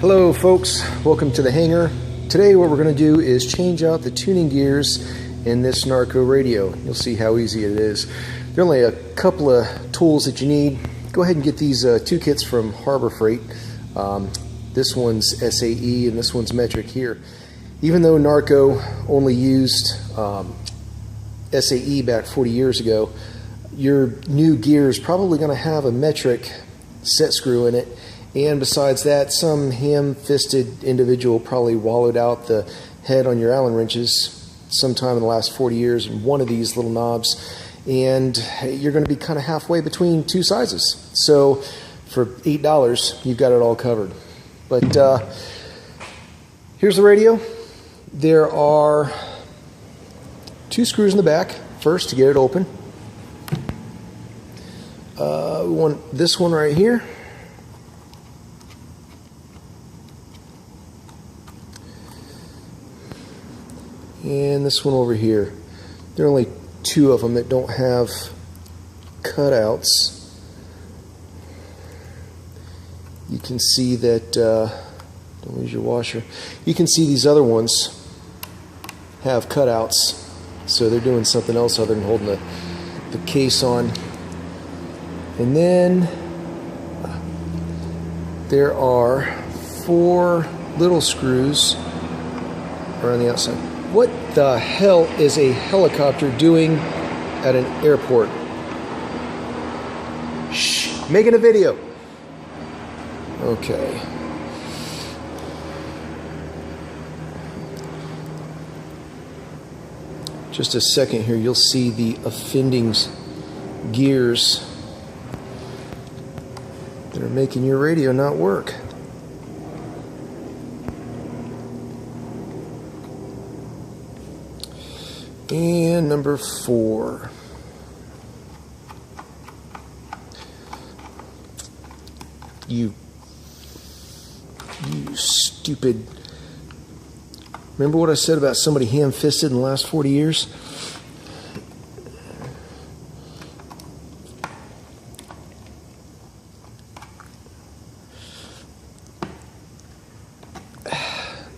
Hello folks, welcome to the hangar. Today what we're going to do is change out the tuning gears in this Narco radio. You'll see how easy it is. There are only a couple of tools that you need. Go ahead and get these two kits from Harbor Freight. This one's SAE and this one's metric here. Even though Narco only used SAE back 40 years ago, your new gear is probably going to have a metric set screw in it. And besides that, some ham-fisted individual probably wallowed out the head on your Allen wrenches sometime in the last 40 years in one of these little knobs, and you're going to be kind of halfway between two sizes. So for $8, you've got it all covered. But here's the radio. There are two screws in the back. First, to get it open. We want this one right here. And this one over here. There are only two of them that don't have cutouts. You can see that, don't lose your washer. You can see these other ones have cutouts, so they're doing something else other than holding the case on. And then there are four little screws around the outside. What the hell is a helicopter doing at an airport? Shh, making a video. Okay. Just a second here, you'll see the offending gears that are making your radio not work. And number 4. You stupid. Remember what I said about somebody ham-fisted in the last 40 years?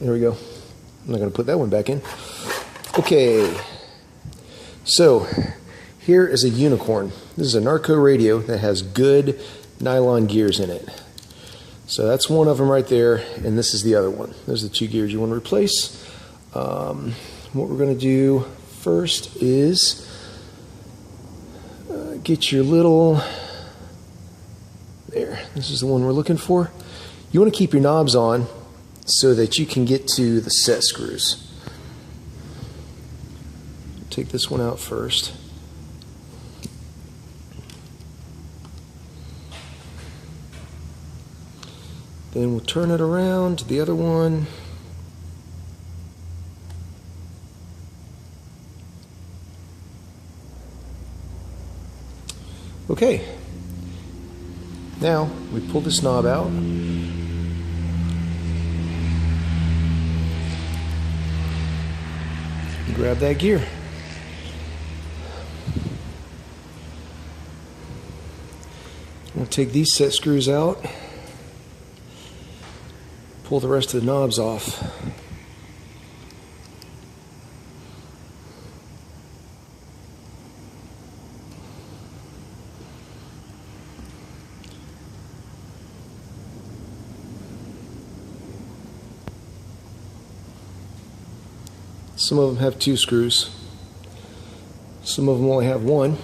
There we go. I'm not going to put that one back in. Okay. So, here is a unicorn. This is a Narco radio that has good nylon gears in it. So that's one of them right there, and this is the other one. Those are the two gears you want to replace. What we're going to do first is get your little... There, this is the one we're looking for. You want to keep your knobs on so that you can get to the set screws. Take this one out first. Then we'll turn it around to the other one. Okay. Now we pull this knob out. And grab that gear. We'll take these set screws out, pull the rest of the knobs off. Some of them have 2 screws. Some of them only have 1.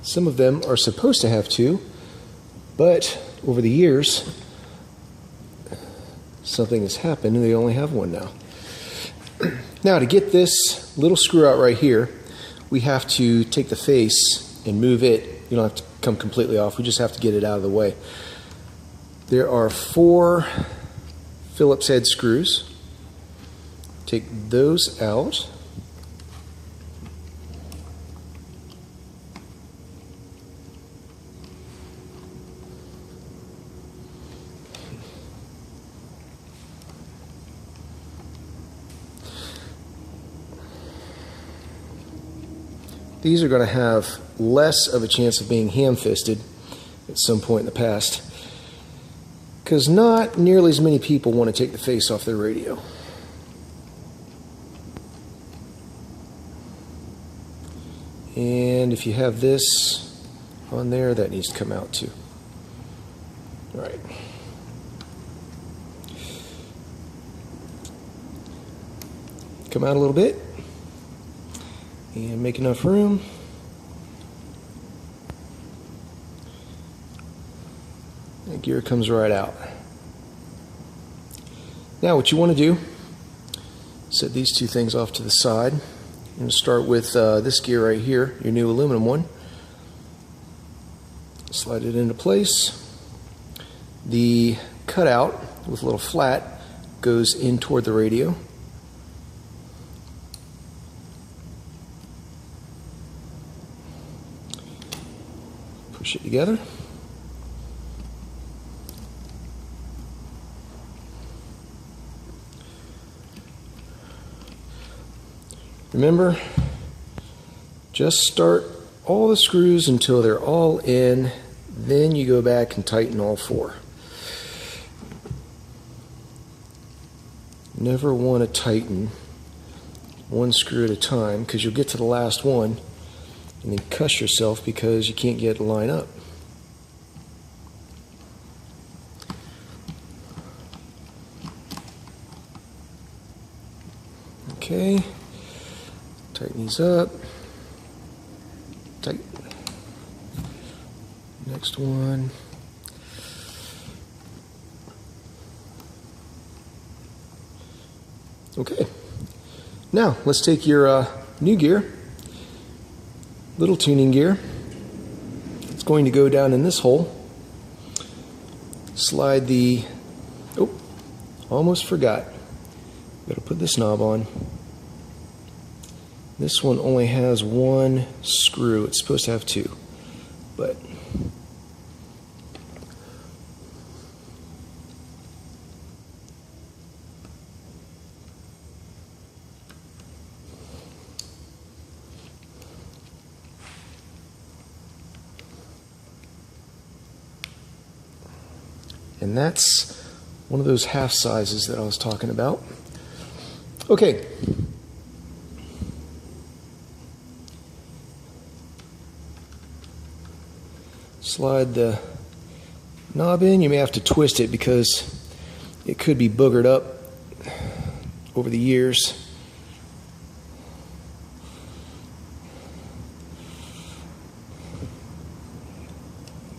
Some of them are supposed to have 2. But over the years, something has happened and they only have 1 now. Now to get this little screw out right here, we have to take the face and move it. You don't have to come completely off, we just have to get it out of the way. There are 4 Phillips head screws. Take those out. These are going to have less of a chance of being ham-fisted at some point in the past, because not nearly as many people want to take the face off their radio. And if you have this on there, that needs to come out too. All right. Come out a little bit and make enough room. That gear comes right out. Now what you want to do, set these two things off to the side. I'm going to start with this gear right here, your new aluminum one. Slide it into place. The cutout with a little flat goes in toward the radio. Push it together. Remember, just start all the screws until they're all in, then you go back and tighten all four. Never want to tighten one screw at a time, because you'll get to the last one and then cuss yourself because you can't get it to line up. Okay, tighten these up. Tight. Next one. Okay, now let's take your new gear, little tuning gear. It's going to go down in this hole. Slide the, oh, almost forgot. Gotta put this knob on. This one only has one screw. It's supposed to have two, but and that's one of those half sizes that I was talking about. Okay. Slide the knob in. You may have to twist it because it could be boogered up over the years.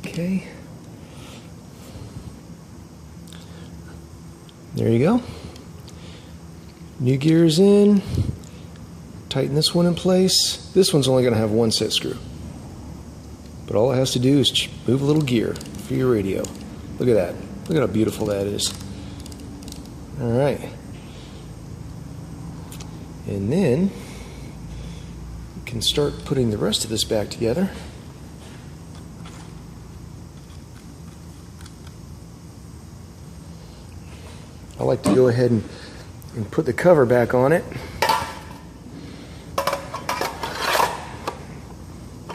Okay. There you go. New gear's in. Tighten this one in place. This one's only going to have one set screw. But all it has to do is move a little gear for your radio. Look at that. Look at how beautiful that is. All right. And then you can start putting the rest of this back together. I like to go ahead and put the cover back on it.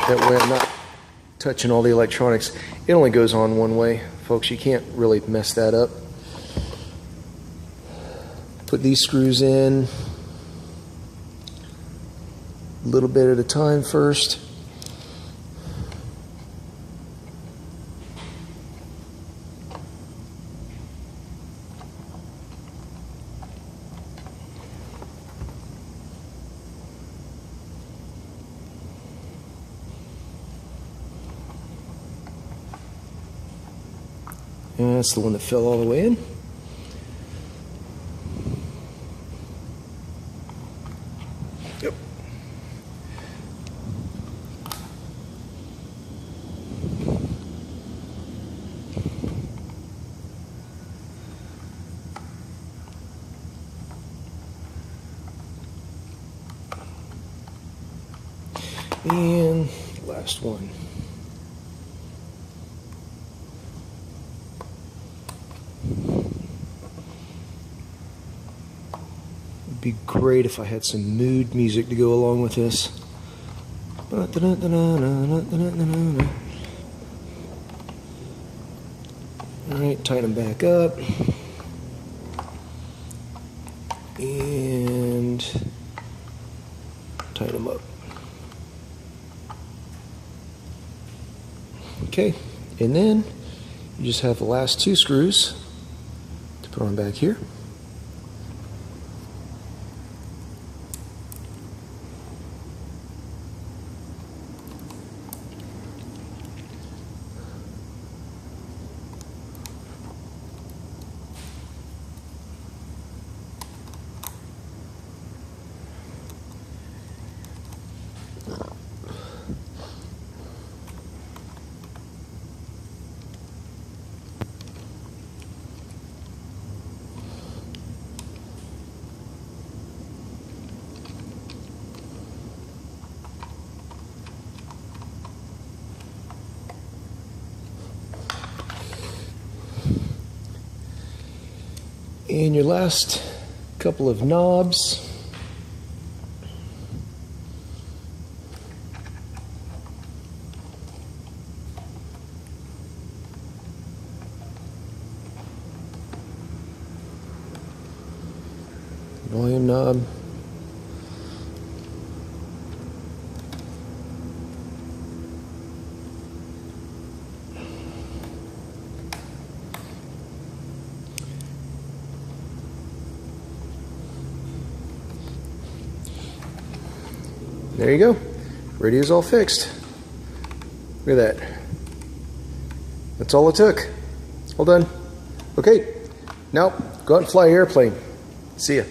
That way I'm not touching all the electronics. It only goes on one way, folks. You can't really mess that up. Put these screws in a little bit at a time first. And that's the one that fell all the way in. Yep. And last one. Be great if I had some mood music to go along with this. Alright, tighten them back up. And tighten them up. Okay, and then you just have the last 2 screws to put on back here. And your last couple of knobs. Volume knob. There you go. Radio's all fixed. Look at that. That's all it took. All done. Okay. Now, go out and fly an airplane. See ya.